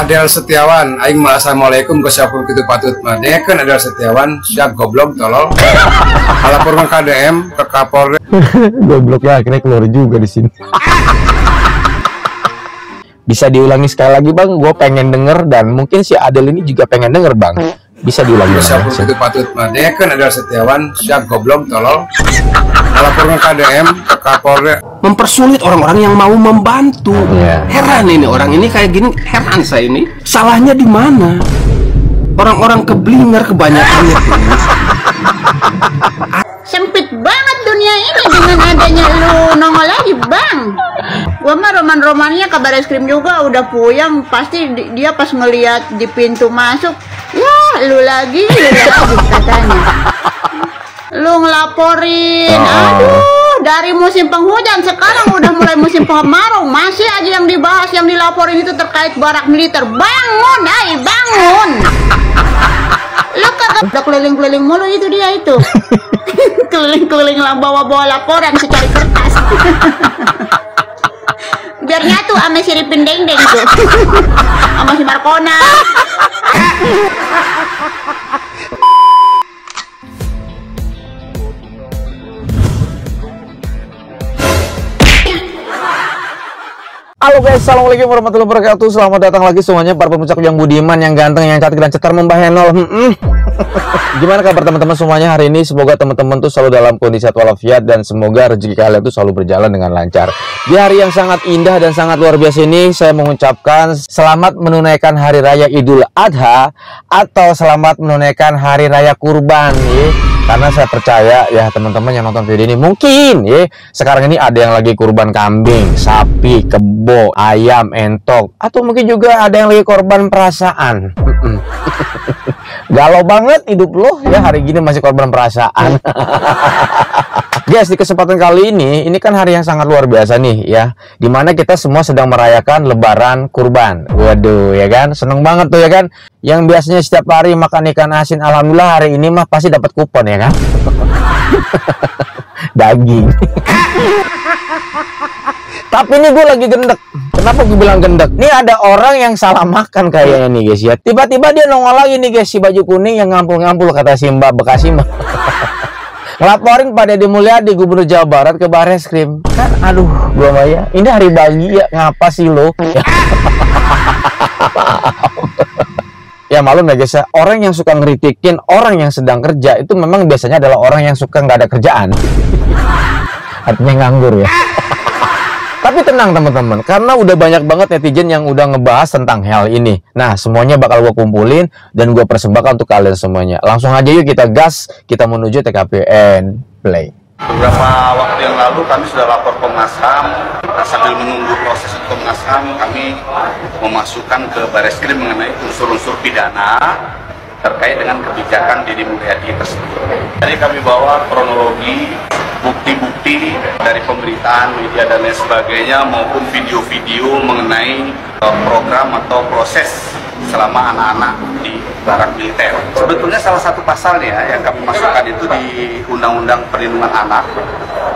Adel Setiawan, aing mah assalamualaikum ke siapun kitu patut mah. Dekeun Adel Setiawan, siap goblok tolol. Lapor ke KDM ke Kapolres. Goblok ya, akhirnya keluar juga di sini. Bisa diulangi sekali lagi bang, gue pengen denger dan mungkin si Adel ini juga pengen denger bang. Bisa diulangi ke siapun kitu patut mah. Dekeun Adel Setiawan, siap goblok tolol. Lapor ke KDM ke Kapolres. Mempersulit orang-orang yang mau membantu. Heran ini orang ini kayak gini, heran saya ini. Salahnya di mana? Orang-orang keblinger kebanyakan itu. Sempit banget dunia ini dengan adanya lu nongol lagi bang. Gua mah roman-romannya kabar es krim juga udah puyeng. Pasti dia pas ngeliat di pintu masuk, ya lu lagi katanya. Lu ngelaporin, aduh, dari musim penghujan sekarang udah mulai musim kemarau, masih aja yang dibahas, yang dilaporin itu terkait barak militer. Bangun, bangun. Lu kagak udah keliling-keliling mulu itu dia itu. Keliling-keliling lah bawa-bawa laporan secari kertas. Biar nyatu sama si Ripin Deng-Deng tuh. Sama si Markona. Halo guys, assalamualaikum warahmatullahi wabarakatuh. Selamat datang lagi semuanya para pemuncak yang budiman, yang ganteng, yang cantik dan cetar membah nol. Gimana kabar teman-teman semuanya hari ini? Semoga teman-teman tuh selalu dalam kondisi sehat walafiat dan semoga rezeki kalian tuh selalu berjalan dengan lancar. Di hari yang sangat indah dan sangat luar biasa ini, saya mengucapkan selamat menunaikan hari raya Idul Adha atau selamat menunaikan hari raya kurban ya. Karena saya percaya ya teman-teman yang nonton video ini mungkin ya sekarang ini ada yang lagi kurban kambing, sapi, kebo, ayam, entok, atau mungkin juga ada yang lagi korban perasaan. Galau banget hidup lo ya hari gini masih korban perasaan. Guys, di kesempatan kali ini kan hari yang sangat luar biasa nih ya, dimana kita semua sedang merayakan lebaran kurban. Waduh ya kan, seneng banget tuh ya kan. Yang biasanya setiap hari makan ikan asin, alhamdulillah hari ini mah pasti dapat kupon ya kan. Daging. Tapi ini gue lagi gendek. Kenapa gue bilang gendek? Nih ada orang yang salah makan kayaknya nih guys ya. Tiba-tiba dia nongol lagi nih guys, si baju kuning yang ngampul-ngampul kata si Mbak Bekasi mah. Ngelaporin pada Deddy Mulyadi, Gubernur Jawa Barat ke Bareskrim. Kan aduh, gua mah ya. Ini hari bahagia, ngapa sih lo? Ya malum ya guys ya, orang yang suka ngeritikin orang yang sedang kerja itu memang biasanya adalah orang yang suka nggak ada kerjaan. Artinya nganggur ya. Tapi tenang teman-teman, karena udah banyak banget netizen yang udah ngebahas tentang hal ini. Nah, semuanya bakal gue kumpulin dan gue persembahkan untuk kalian semuanya. Langsung aja yuk kita gas, kita menuju TKPN Play. Beberapa waktu yang lalu kami sudah lapor Komnas HAM. Sambil menunggu proses Komnas HAM, kami memasukkan ke Bareskrim mengenai unsur-unsur pidana terkait dengan kebijakan Deddy Mulyadi tersebut. Jadi kami bawa kronologi, bukti-bukti dari pemberitaan, media dan lain sebagainya maupun video-video mengenai program atau proses selama anak-anak di barak militer. Sebetulnya salah satu pasalnya yang kami masukkan itu di Undang-Undang Perlindungan Anak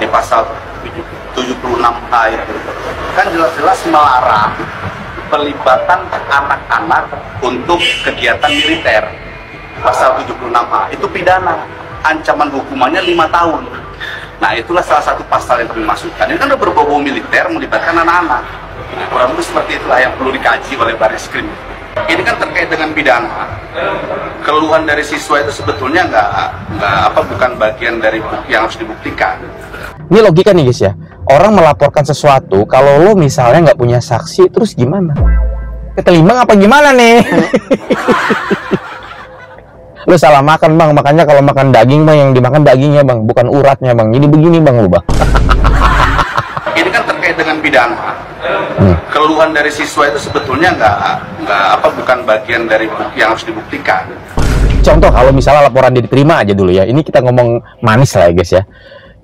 di pasal 76H itu kan jelas-jelas melarang pelibatan anak-anak untuk kegiatan militer. Pasal 76H itu pidana, ancaman hukumannya 5 tahun. Nah itulah salah satu pasal yang kami masukkan. Ini kan udah berbau militer melibatkan anak-anak. Kurang lebih seperti itulah yang perlu dikaji oleh Bareskrim. Ini kan terkait dengan pidana. Keluhan dari siswa itu sebetulnya bukan bagian dari bukti yang harus dibuktikan. Ini logika nih guys ya. Orang melaporkan sesuatu, kalau lo misalnya nggak punya saksi, terus gimana? Ketelimbang apa gimana nih? Lu salah makan bang, makanya kalau makan daging bang, yang dimakan dagingnya bang, bukan uratnya bang. Jadi begini bang lu bang. Ini kan terkait dengan pidana. Keluhan dari siswa itu sebetulnya bukan bagian dari bukti yang harus dibuktikan. Contoh kalau misalnya laporan diterima aja dulu ya. Ini kita ngomong manis lah ya guys ya.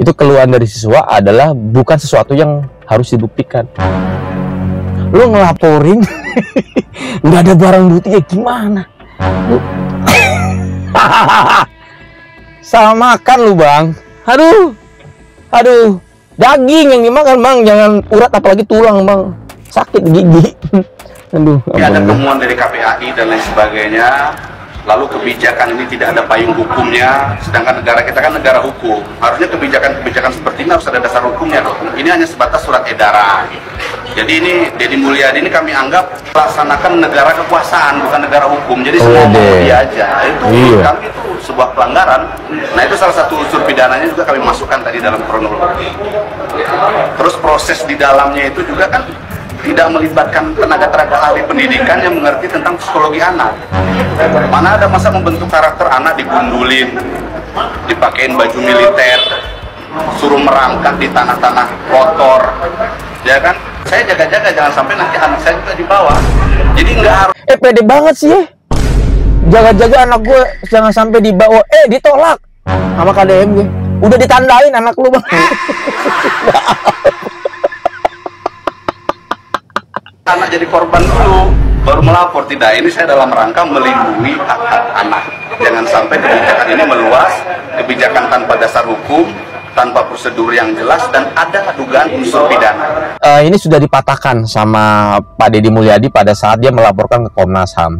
Itu keluhan dari siswa adalah bukan sesuatu yang harus dibuktikan. Lu ngelaporin nggak ada barang bukti ya gimana? Salah makan lu bang. Aduh, daging yang dimakan bang, jangan urat apalagi tulang bang, sakit gigi. Aduh, ada temuan dari KPAI dan lain sebagainya. Lalu kebijakan ini tidak ada payung hukumnya, sedangkan negara kita kan negara hukum. Harusnya kebijakan seperti ini harus ada dasar hukumnya dong. Ini hanya sebatas surat edaran. Jadi ini Deddy Mulyadi ini kami anggap melaksanakan negara kekuasaan, bukan negara hukum. Jadi semua mau dia aja. Itu kami itu sebuah pelanggaran. Nah itu salah satu unsur pidananya juga kami masukkan tadi dalam kronologi. Terus proses di dalamnya itu juga kan tidak melibatkan tenaga ahli pendidikan yang mengerti tentang psikologi anak. Mana ada masa membentuk karakter anak digundulin, dipakein baju militer, suruh merangkak di tanah-tanah kotor, ya kan? Saya jaga-jaga jangan sampai nanti anak saya juga dibawa. Jadi nggak harus. Pede banget sih ya. Jaga-jaga anak gue jangan sampai dibawa. Ditolak sama KDM gue. Udah ditandain anak lu bang. Anak jadi korban dulu baru melapor. Tidak, ini saya dalam rangka melindungi hak-hak anak. Jangan sampai kebijakan ini meluas, kebijakan tanpa dasar hukum, tanpa prosedur yang jelas, dan ada dugaan unsur pidana. Ini sudah dipatahkan sama Pak Deddy Mulyadi pada saat dia melaporkan ke Komnas HAM.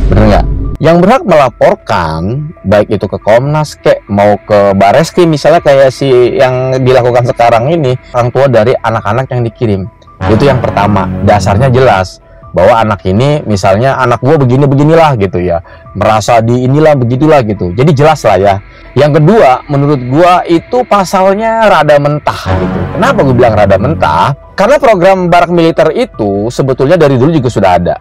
Bener nggak? Yang berhak melaporkan, baik itu ke Komnas, mau ke Bareskrim, misalnya kayak si yang dilakukan sekarang ini, orang tua dari anak-anak yang dikirim. Itu yang pertama, dasarnya jelas bahwa anak ini misalnya anak gua beginilah gitu ya, merasa di inilah begitulah gitu, jadi jelas lah ya. Yang kedua, menurut gua itu pasalnya rada mentah gitu. Kenapa gue bilang rada mentah? Karena program barak militer itu sebetulnya dari dulu juga sudah ada.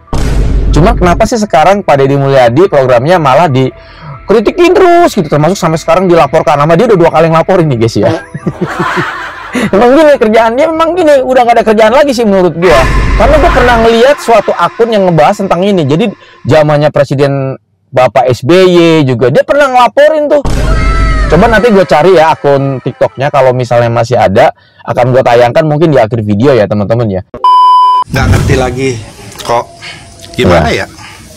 Cuma kenapa sih sekarang Pak Deddy Mulyadi programnya malah dikritikin terus gitu, termasuk sampai sekarang dilaporkan. Sama dia udah 2 kali ngelaporin nih guys ya. Emang gini kerjaannya, memang gini udah gak ada kerjaan lagi sih menurut gua. Karena gua pernah ngeliat suatu akun yang ngebahas tentang ini. Jadi zamannya Presiden Bapak SBY juga dia pernah ngelaporin tuh. Coba nanti gue cari ya akun TikToknya, kalau misalnya masih ada akan gue tayangkan mungkin di akhir video ya teman-teman ya. Nggak ngerti lagi kok gimana ya?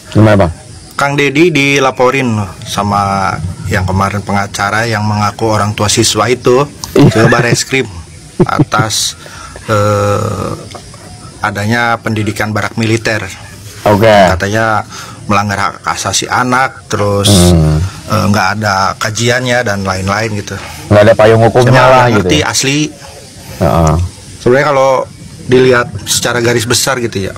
Gimana bang? Kang Deddy dilaporin sama yang kemarin pengacara yang mengaku orang tua siswa itu ke Bareskrim atas adanya pendidikan barak militer. Katanya melanggar hak asasi anak, terus nggak ada kajiannya dan lain-lain gitu. Nggak ada payung hukumnya lah gitu. Ngerti ya? Asli. Sebenarnya kalau dilihat secara garis besar gitu ya,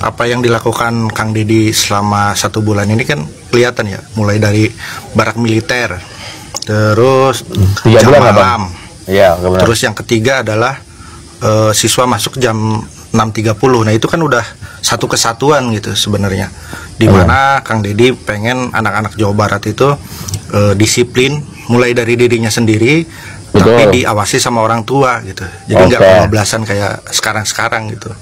apa yang dilakukan Kang Deddy selama 1 bulan ini kan kelihatan ya, mulai dari barak militer, terus jam malam, terus yang ketiga adalah siswa masuk jam 6.30. Nah itu kan udah satu kesatuan gitu sebenarnya, dimana Kang Deddy pengen anak-anak Jawa Barat itu disiplin mulai dari dirinya sendiri, tapi diawasi sama orang tua gitu. Jadi nggak kebablasan kayak sekarang gitu.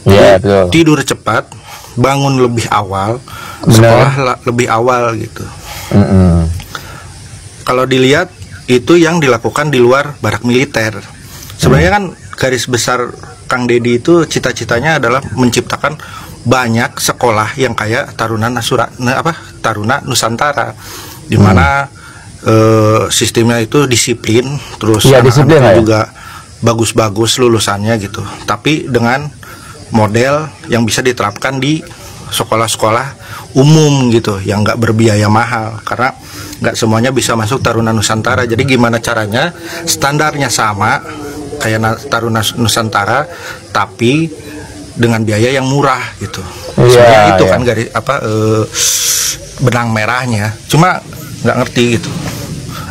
Jadi tidur cepat, bangun lebih awal, sekolah lebih awal gitu. Kalau dilihat itu yang dilakukan di luar barak militer. Sebenarnya kan garis besar Kang Deddy itu cita-citanya adalah menciptakan banyak sekolah yang kayak Taruna Nusantara, di mana sistemnya itu disiplin, terus anak-anaknya juga bagus-bagus lulusannya gitu, tapi dengan model yang bisa diterapkan di sekolah-sekolah umum gitu, yang nggak berbiaya mahal, karena nggak semuanya bisa masuk Taruna Nusantara. Jadi gimana caranya standarnya sama kayak Taruna Nusantara tapi dengan biaya yang murah gitu. Sebenarnya itu kan garis benang merahnya, cuma nggak ngerti gitu,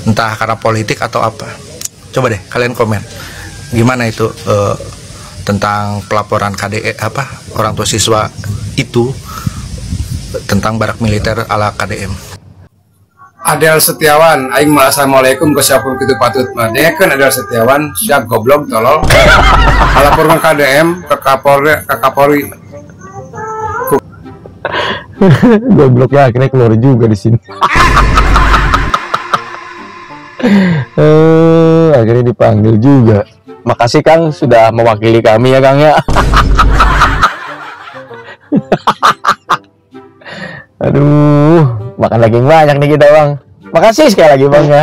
entah karena politik atau apa. Coba deh kalian komen gimana itu tentang pelaporan KDE orang tua siswa itu tentang barak militer ala KDM. Adel Setiawan, aing mah assalamualaikum ke siapun kitu patut mah. Dekeun Adel Setiawan, siap goblok tolol. Laporkan KDM ke Kapolri. Gobloknya akhirnya keluar juga di sini. Akhirnya dipanggil juga. Makasih Kang sudah mewakili kami ya Kang ya. Aduh, makan daging banyak nih kita bang. Makasih sekali lagi bang ya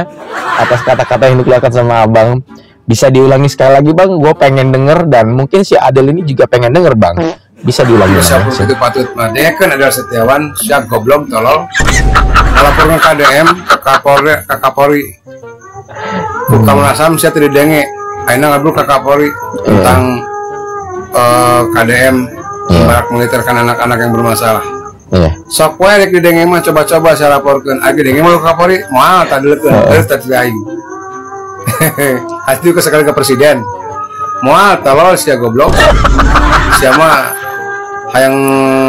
atas kata-kata yang dikeluarkan sama abang. Bisa diulangi sekali lagi bang, gue pengen denger, dan mungkin si Adel ini juga pengen denger bang. Bisa diulangi siapa itu patut Madeken adalah Setiawan siap goblok tolol melaporkan KDM ke Kapolri Komnas HAM saya tidak denge aina ngabul ke Kapolri tentang KDM barak militerkan anak-anak yang bermasalah. Sok wae rek didenge mah coba-coba saya laporkeun agi denge mah ke Kapolri moal tadeulekeun terus tadi aing hati ke sekali ke presiden moal tolol sia goblok sia mah hayang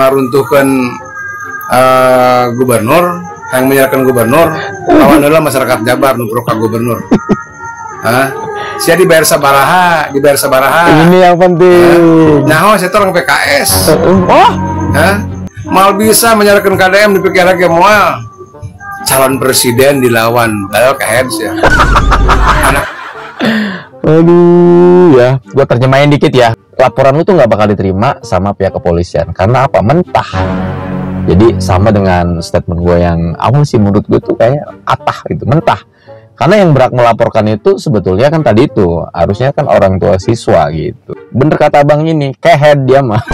ngaruntuhkeun gubernur hayang menyerahkan gubernur lawan adalah masyarakat Jabar nu pro ka gubernur. Sia dibayar sabaraha ini yang penting nyaho saya orang PKS mal bisa menyerahkan KDM dipikir lagi moal calon presiden dilawan padahal kehead ya anak. Aduh ya, gua terjemahin dikit ya. Laporan lu tuh nggak bakal diterima sama pihak kepolisian karena apa? Mentah. Jadi sama dengan statement gue yang awal sih menurut gue tuh kayak atah gitu, mentah. Karena yang berhak melaporkan itu sebetulnya kan tadi itu harusnya kan orang tua siswa gitu. Bener kata abang ini, kehead dia mah.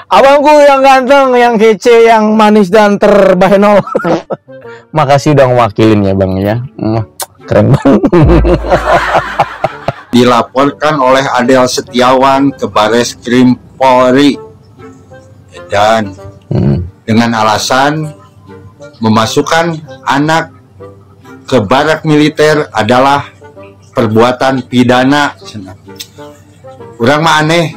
Abangku yang ganteng, yang kece, yang manis dan terbahenol. Makasih udah ngewakilin ya bang ya. Keren banget. Dilaporkan oleh Adel Setiawan ke Bareskrim Polri dan dengan alasan memasukkan anak ke barak militer adalah perbuatan pidana. Urang mah aneh.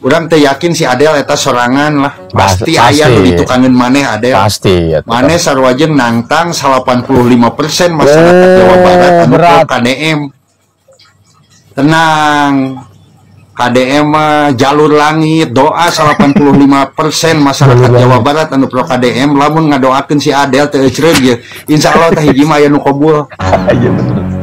Urang teh yakin si Adel eta sorangan lah. Pasti aya nu ditukangeun maneh Adel. Pasti ya. Maneh sarwajeng nangtang 85% masyarakat Jawa Barat anu pro KDM. Tenang. KDM jalur langit doa 85% masyarakat Jawa Barat anu pro KDM lamun ngadoakeun si Adel teu ecreug ya. Insyaallah teh hiji mah aya nu qabul.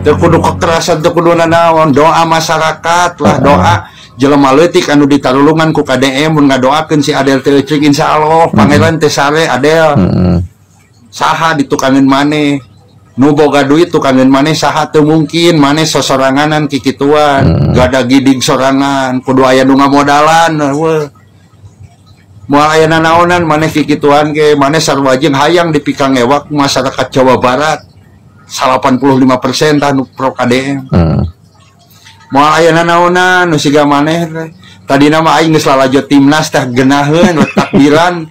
Teu kudu kekerasan, teu kudu nanaon, doa masyarakat lah, doa jelema leutik anu ditarulungan ku KDM mun ngadoakeun si Adel teu ecreug insyaallah pangeran teh sare Adel. Saha ditukangeun maneh. Nu boga duit tukangeun maneh saha teu mungkin maneh sosoranganan kikituan gada gidig sorangan kudu aya nu ngamodalan weuh moal aya nanaonan maneh kikituan ge maneh sarwajeng hayang dipikang ewak masyarakat Jawa Barat 85% tah nu pro KDM moal aya nanaonan nu siga maneh tadina mah aing geus lalajo timnas teh geunaheun takbiran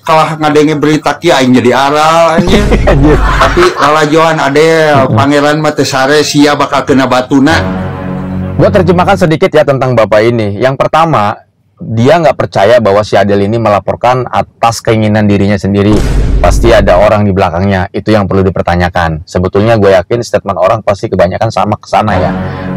kalah ngadenge berita kieu aing jadi aral anjing. Tapi lalajoan Adel pangeran mah teu sare sia bakal kena batuna. Gua terjemahkan sedikit ya tentang bapak ini. Yang pertama, dia nggak percaya bahwa si Adel ini melaporkan atas keinginan dirinya sendiri. Pasti ada orang di belakangnya. Itu yang perlu dipertanyakan. Sebetulnya gue yakin statement orang pasti kebanyakan sama ke sana ya.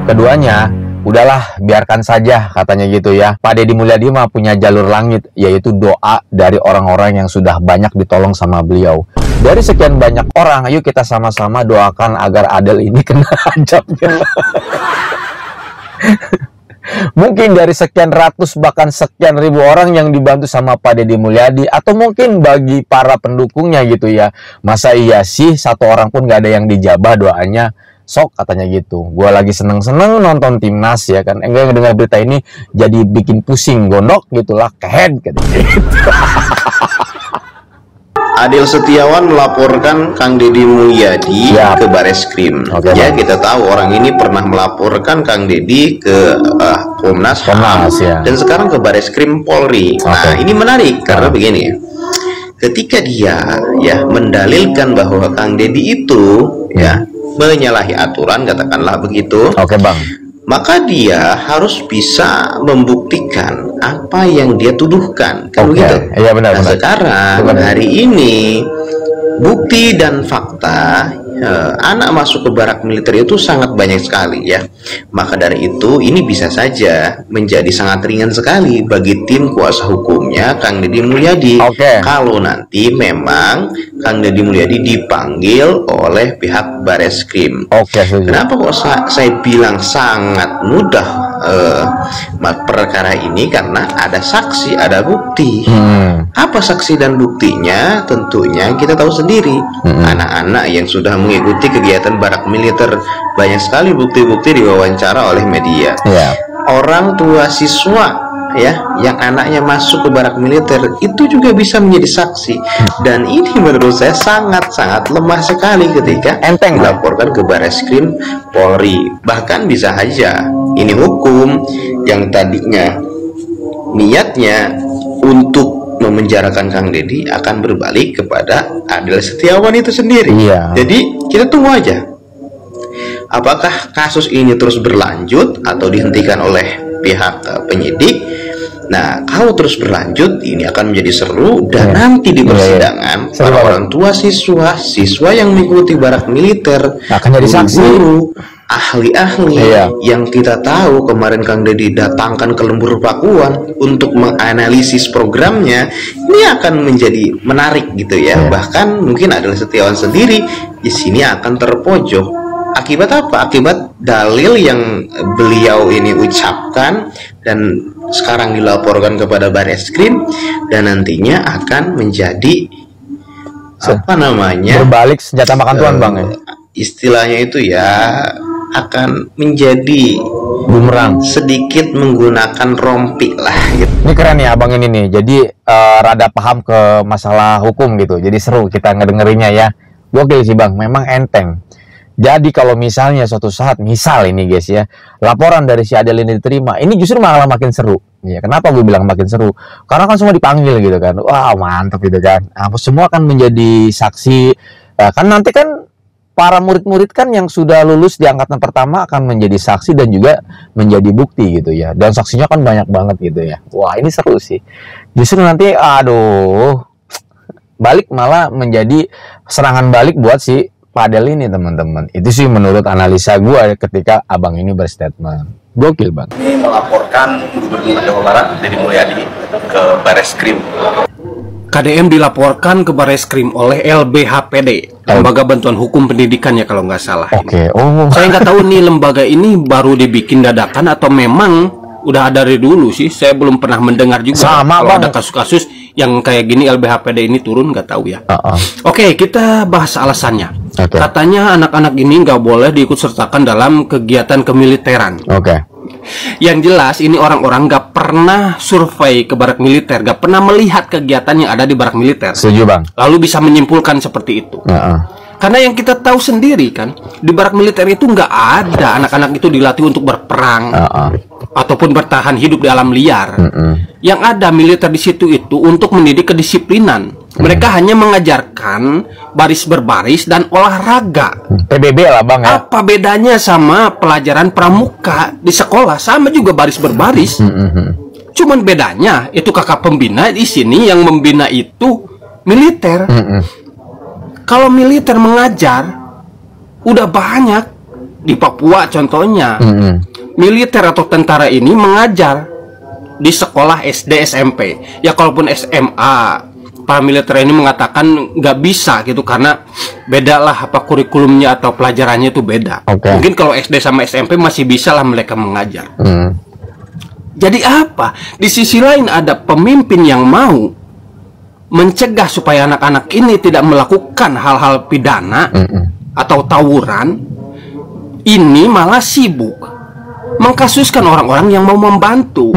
Keduanya, udahlah biarkan saja katanya gitu ya. Pak Deddy Mulyadi mah punya jalur langit, yaitu doa dari orang-orang yang sudah banyak ditolong sama beliau. Dari sekian banyak orang, ayo kita sama-sama doakan agar Adel ini kena ajabnya. Mungkin dari sekian ratus bahkan sekian ribu orang yang dibantu sama Pak Deddy Mulyadi, atau mungkin bagi para pendukungnya gitu ya. Masa iya sih satu orang pun gak ada yang dijabah doanya? Sok katanya gitu. Gua lagi seneng-seneng nonton timnas ya kan. Enggak dengar berita ini jadi bikin pusing gondok gitulah kehead gitu. Adel Setiawan melaporkan Kang Deddy Mulyadi ke Bareskrim. Ya kita tahu orang ini pernah melaporkan Kang Deddy ke Komnas HAM dan sekarang ke Bareskrim Polri. Nah ini menarik karena begini. Ketika dia ya mendalilkan bahwa Kang Deddy itu ya menyalahi aturan katakanlah begitu. Oke bang. Maka dia harus bisa membuktikan apa yang dia tuduhkan kan begitu. Iya benar. Nah, sekarang hari ini bukti dan fakta anak masuk ke barak militer itu sangat banyak sekali ya. Maka dari itu ini bisa saja menjadi sangat ringan sekali bagi tim kuasa hukumnya Kang Deddy Mulyadi. Kalau nanti memang Kang Deddy Mulyadi dipanggil oleh pihak Bareskrim. Kenapa kok saya bilang sangat mudah perkara ini karena ada saksi, ada bukti. Apa saksi dan buktinya? Tentunya kita tahu sendiri, anak-anak yang sudah mengikuti kegiatan barak militer, banyak sekali bukti-bukti diwawancara oleh media. Orang tua siswa ya yang anaknya masuk ke barak militer itu juga bisa menjadi saksi, dan ini menurut saya sangat-sangat lemah sekali ketika dilaporkan ke Bareskrim Polri. Bahkan bisa aja ini hukum yang tadinya niatnya untuk memenjarakan Kang Deddy akan berbalik kepada Adel Setiawan itu sendiri. Jadi kita tunggu aja apakah kasus ini terus berlanjut atau dihentikan oleh pihak penyidik. Nah, kalau terus berlanjut ini akan menjadi seru, dan nanti di persidangan para orang tua siswa yang mengikuti barak militer akan jadi saksi, guru, ahli-ahli yang kita tahu kemarin Kang Deddy datangkan ke Lembur Pakuan untuk menganalisis programnya. Ini akan menjadi menarik gitu ya. Bahkan mungkin Adel Setiawan sendiri di sini akan terpojok. Akibat apa? Akibat dalil yang beliau ini ucapkan dan sekarang dilaporkan kepada Bareskrim, dan nantinya akan menjadi apa namanya, berbalik senjata makan tuan, Bang ya? Istilahnya itu ya akan menjadi bumerang, sedikit menggunakan rompi lah gitu. Ini keren ya Abang ini nih. Jadi rada paham ke masalah hukum gitu. Jadi seru kita ngedengerinnya ya. Gokil sih Bang, memang enteng. Jadi kalau misalnya suatu saat, misal ini guys ya, laporan dari si Adel ini diterima, ini justru malah makin seru. Ya, kenapa gue bilang makin seru? Karena kan semua dipanggil gitu kan. Wah, mantap gitu kan. Semua kan menjadi saksi. Kan nanti kan para murid-murid kan yang sudah lulus di angkatan pertama akan menjadi saksi dan juga menjadi bukti gitu ya. Dan saksinya kan banyak banget gitu ya. Wah, ini seru sih. Justru nanti balik malah menjadi serangan balik buat si Padel ini teman-teman. Itu sih menurut analisa gue ketika abang ini berstatement. Gokil Bang. Ini melaporkan Gubernur Jawa Barat Deddy Mulyadi ke Bareskrim. KDM dilaporkan ke Bareskrim oleh LBHPD, Lembaga Bantuan Hukum Pendidikan ya kalau nggak salah. Saya nggak tahu nih lembaga ini baru dibikin dadakan atau memang udah ada dari dulu sih. Saya belum pernah mendengar juga kalau ada kasus-kasus yang kayak gini LBHPD ini turun, nggak tahu ya. Oke, kita bahas alasannya. Katanya anak-anak ini nggak boleh diikut sertakan dalam kegiatan kemiliteran. Yang jelas ini orang-orang nggak pernah survei ke barak militer, nggak pernah melihat kegiatan yang ada di barak militer. Setuju Bang. Lalu bisa menyimpulkan seperti itu. Karena yang kita tahu sendiri kan, di barak militer itu nggak ada anak-anak itu dilatih untuk berperang ataupun bertahan hidup di alam liar. Yang ada militer di situ itu untuk mendidik kedisiplinan. Mereka hanya mengajarkan baris berbaris dan olahraga. PBB lah Bang ya. Apa bedanya sama pelajaran pramuka di sekolah? Sama juga baris berbaris. Cuman bedanya itu kakak pembina di sini yang membina itu militer. Kalau militer mengajar udah banyak di Papua contohnya. Militer atau tentara ini mengajar di sekolah SD SMP. Ya kalaupun SMA, para militer ini mengatakan nggak bisa gitu karena beda lah apa kurikulumnya atau pelajarannya itu beda. Mungkin kalau SD sama SMP masih bisa lah mereka mengajar. Jadi apa? Di sisi lain ada pemimpin yang mau mencegah supaya anak-anak ini tidak melakukan hal-hal pidana atau tawuran. Ini malah sibuk mengkasuskan orang-orang yang mau membantu.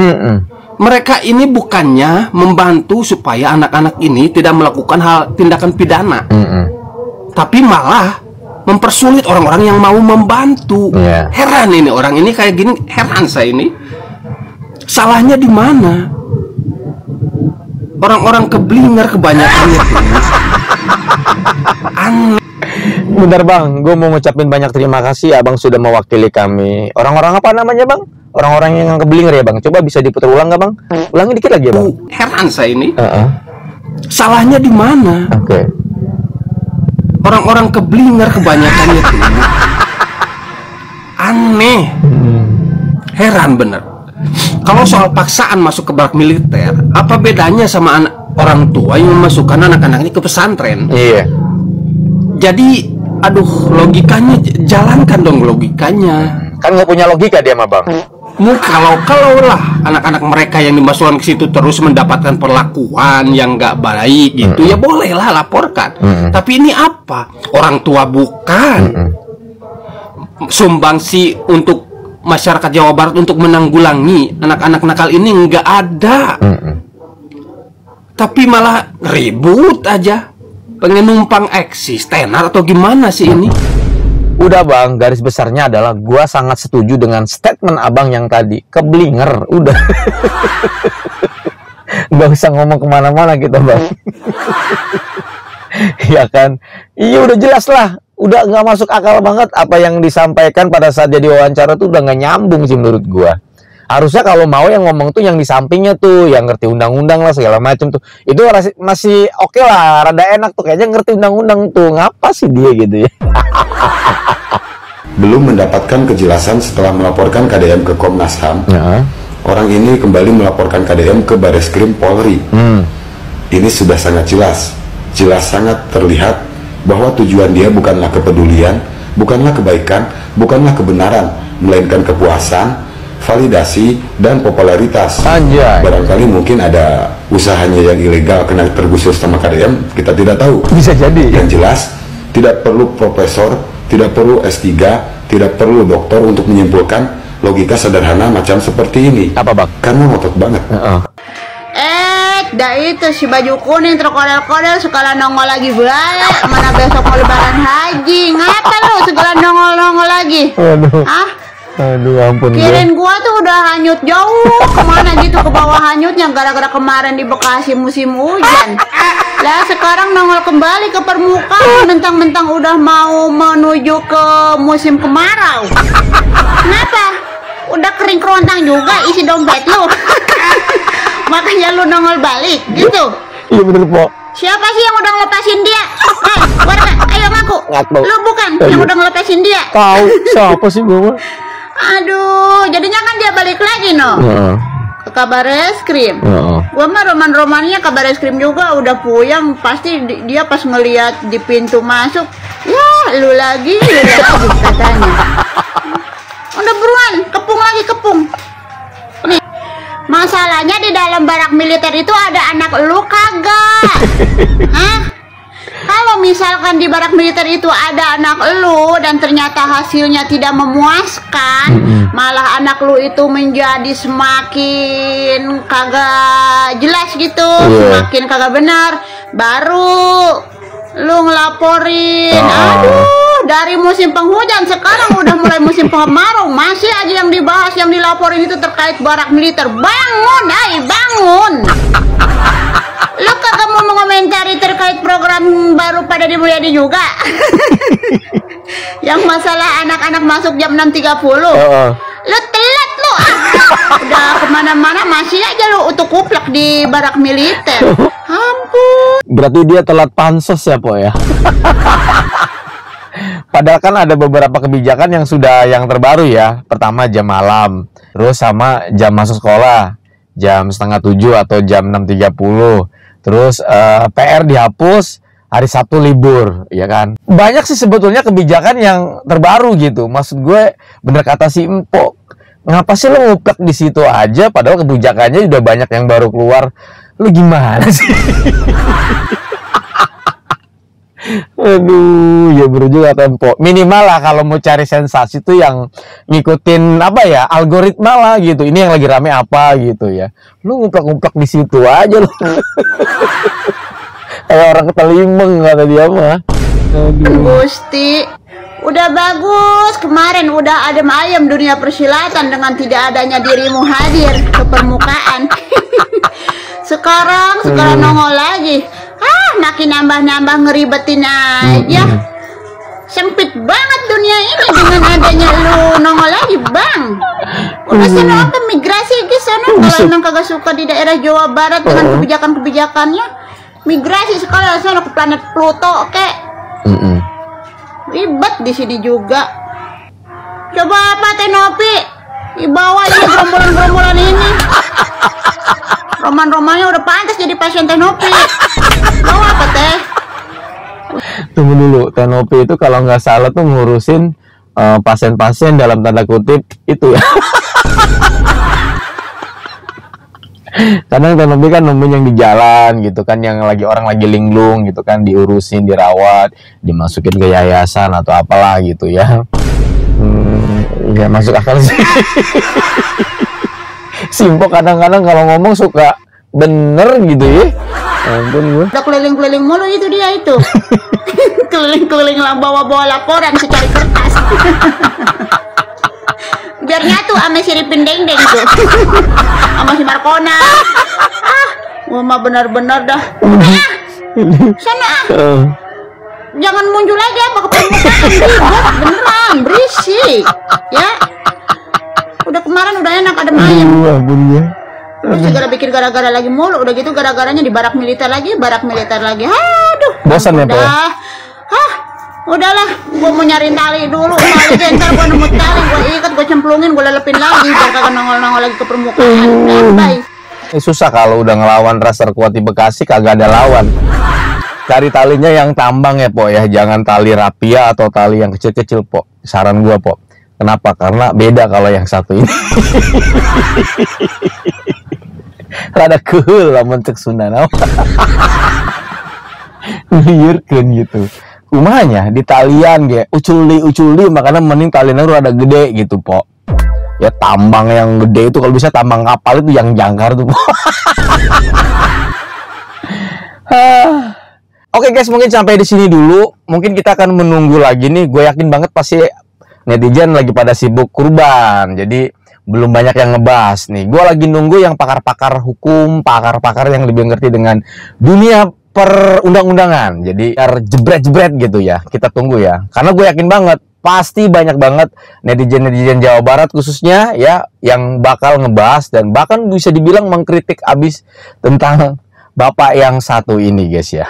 Mereka ini bukannya membantu supaya anak-anak ini tidak melakukan tindakan pidana, tapi malah mempersulit orang-orang yang mau membantu. Heran ini orang ini kayak gini, heran saya ini. Salahnya di mana? Orang-orang keblinger kebanyakan itu. Aneh. Bentar Bang, gue mau ngucapin banyak terima kasih Abang sudah mewakili kami. Orang-orang apa namanya Bang? Orang-orang yang keblinger ya Bang. Coba bisa diputar ulang nggak Bang? Ulangi dikit lagi ya Bang. Heran saya ini. Salahnya di mana? Orang-orang keblinger kebanyakan itu. Aneh. Heran bener. Kalau soal paksaan masuk ke barak militer, apa bedanya sama orang tua yang memasukkan anak-anaknya ke pesantren? Jadi, aduh, logikanya jalankan dong logikanya. Kan nggak punya logika dia mah Bang. Kalau lah anak-anak mereka yang dimasukkan ke situ terus mendapatkan perlakuan yang nggak baik gitu, ya bolehlah laporkan. Tapi ini apa? Orang tua bukan sumbangsi untuk masyarakat Jawa Barat untuk menanggulangi anak-anak nakal ini nggak ada. Tapi malah ribut aja, pengen numpang eksis, tenar atau gimana sih ini? Udah bang, garis besarnya adalah gua sangat setuju dengan statement abang yang tadi. Keblinger, udah. Gak usah ngomong kemana-mana kita bang. Ya kan? Iya udah jelas lah. Udah nggak masuk akal banget apa yang disampaikan pada saat jadi wawancara tuh udah nggak nyambung sih menurut gua. Harusnya kalau mau yang ngomong tuh yang di sampingnya tuh, yang ngerti undang-undang lah segala macam tuh. Itu masih oke lah, rada enak tuh kayaknya ngerti undang-undang tuh. Ngapa sih dia gitu ya? Belum mendapatkan kejelasan setelah melaporkan KDM ke Komnas HAM. Orang ini kembali melaporkan KDM ke Bareskrim Polri. Ini sudah sangat jelas sangat terlihat bahwa tujuan dia bukanlah kepedulian, bukanlah kebaikan, bukanlah kebenaran, melainkan kepuasan, validasi, dan popularitas. Anjay. Barangkali mungkin ada usahanya yang ilegal kena tergusur sama KDM, kita tidak tahu. Bisa jadi. Yang jelas, tidak perlu profesor, tidak perlu S3, tidak perlu doktor untuk menyimpulkan logika sederhana macam seperti ini. Apa bang? Karena ngotot banget. Dah itu si baju kuning terkodel-kodel sekalian nongol lagi balik. Mana besok mau lebaran haji? Ngapa lu segala nongol-nongol lagi? Aduh ampun. Kirain gua tuh udah hanyut jauh kemana gitu ke bawah hanyutnya gara-gara kemarin di Bekasi musim hujan. Lah sekarang nongol kembali ke permukaan mentang-mentang udah mau menuju ke musim kemarau. Kenapa? Udah kering kerontang juga isi dompet lu. Makanya lu nongol balik gitu. Iya bener po. Siapa sih yang udah ngelepasin dia? Warga, ayo ngaku. Lu bukan yang udah ngelepasin dia. Tahu siapa sih gua? Aduh, jadinya kan dia balik lagi no. Ke kabar eskrim. Gua mah roman-romannya kabar eskrim juga udah puyeng. Pasti dia pas ngeliat di pintu masuk, ya lu lagi katanya. Udah buruan, kepung lagi kepung. Nih, masalahnya di dalam barak militer itu ada anak lu kagak? Hah? Kalau misalkan di barak militer itu ada anak lu dan ternyata hasilnya tidak memuaskan, malah anak lu itu menjadi semakin kagak jelas gitu, semakin kagak benar, baru lu ngelaporin. Aduh, dari musim penghujan sekarang udah mulai musim kemarau, masih aja yang dibahas, yang dilaporin itu terkait barak militer. Bangun, bangun. Lu kagak mau mengomentari terkait program baru pada di Mulyadi juga? Yang masalah anak-anak masuk jam 6.30. Lu telat lu. Udah kemana-mana masih aja lu utuk kuplak di barak militer. Ampun. Berarti dia telat pansos ya po ya. Padahal kan ada beberapa kebijakan yang terbaru ya. Pertama jam malam, terus sama jam masuk sekolah jam 6:30 atau jam 6.30. Terus PR dihapus, hari Sabtu libur, ya kan? Banyak sih sebetulnya kebijakan yang terbaru gitu. Maksud gue, bener kata si Empok, ngapa sih lo nguplek di situ aja? Padahal kebijakannya udah banyak yang baru keluar. Lu gimana sih? Aduh, ya bener juga Tempo. Minimal lah kalau mau cari sensasi tuh yang ngikutin apa ya, algoritma lah gitu. Ini yang lagi rame apa gitu ya. Lu nguplak-nguplak di situ aja lu. Kayak orang ketelimeng kata dia mah. Aduh. Gusti, udah bagus. Kemarin udah adem ayem dunia persilatan dengan tidak adanya dirimu hadir ke permukaan. Sekarang nongol lagi. Makin nambah-nambah ngeribetin aja. Sempit banget dunia ini dengan adanya lu nongol lagi, Bang. Udah sana apa migrasi ke sana kalau emang kagak suka di daerah Jawa Barat dengan kebijakan-kebijakannya. Migrasi sekarang sana ke planet Pluto, oke? Ribet di sini juga. Coba apa Tenopi? Dibawa ini gerombolan-gerombolan ini. Roman-romannya udah pantas jadi pasien Tenopi. Mau apa teh? Tunggu dulu, Tenopi itu kalau nggak salah tuh ngurusin pasien-pasien dalam tanda kutip itu ya. Kadang lebih kan nemuin yang di jalan gitu kan, yang lagi orang lagi linglung gitu kan, diurusin, dirawat, dimasukin ke yayasan atau apalah gitu ya. Ya masuk akal sih. Simpo kadang-kadang kalau ngomong suka bener gitu ya. Ampun gue. Udah keliling-keliling mulu itu dia itu. Keliling-keliling lah bawa-bawa laporan secari kertas. Biar nyatu sama si Ripin Deng-Deng tuh. Sama si Markona. Gua mah benar-benar dah. Sana. Jangan muncul lagi apa ke permukaan, ribet beneran, berisik. Ya. Udah kemarin udah enak ada ayam. Terus segera bikin gara-gara lagi mulu, udah gitu gara-garanya di barak militer lagi. Aduh. Bosan ya, Pak? Udahlah, gua mau nyari tali dulu. Tali deh, ntar gua nemu tali, gua ikat, gua cemplungin, gua lelepin lagi biar kagak nongol-nongol lagi ke permukaan. Bye. Susah kalau udah ngelawan ras terkuat di Bekasi, kagak ada lawan. Cari talinya yang tambang ya, Po ya. Jangan tali rapia atau tali yang kecil-kecil, Po. Saran gua, Po. Kenapa? Karena beda kalau yang satu ini. Rada kehul lah mentek Sunda nama. Liurkeun gitu. Kumanya di talian ge uculi makanya mending taliannya rada gede gitu, Po. Ya tambang yang gede itu kalau bisa tambang kapal itu yang jangkar tuh, Po. Oke guys, mungkin sampai di sini dulu. Mungkin kita akan menunggu lagi nih. Gue yakin banget pasti netizen lagi pada sibuk kurban. Jadi belum banyak yang ngebahas nih. Gue lagi nunggu yang pakar-pakar hukum, pakar-pakar yang lebih ngerti dengan dunia perundang-undangan. Jadi jebret-jebret gitu ya. Kita tunggu ya. Karena gue yakin banget pasti banyak banget netizen-netizen Jawa Barat khususnya ya yang bakal ngebahas dan bahkan bisa dibilang mengkritik abis tentang bapak yang satu ini guys ya.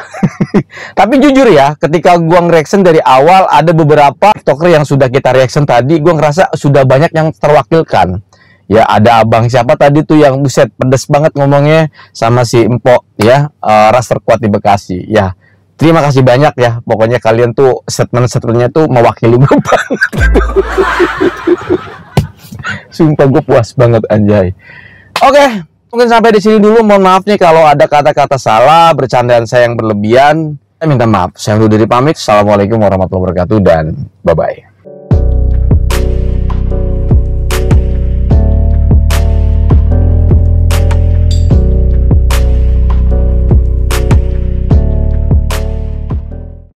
Tapi jujur ya, ketika gua nge-reaction dari awal ada beberapa tiktoker yang sudah kita reaction tadi, gua ngerasa sudah banyak yang terwakilkan. Ya ada abang siapa tadi tuh yang buset pedes banget ngomongnya sama si Empok ya, ras terkuat di Bekasi. Ya terima kasih banyak ya, pokoknya kalian tuh statement-statementnya tuh mewakili gue banget. Sumpah gue puas banget anjay. Oke. Mungkin sampai di sini dulu. Mohon maaf nih kalau ada kata-kata salah, bercandaan saya yang berlebihan. Saya minta maaf. Saya undur diri pamit. Assalamualaikum warahmatullahi wabarakatuh dan bye-bye.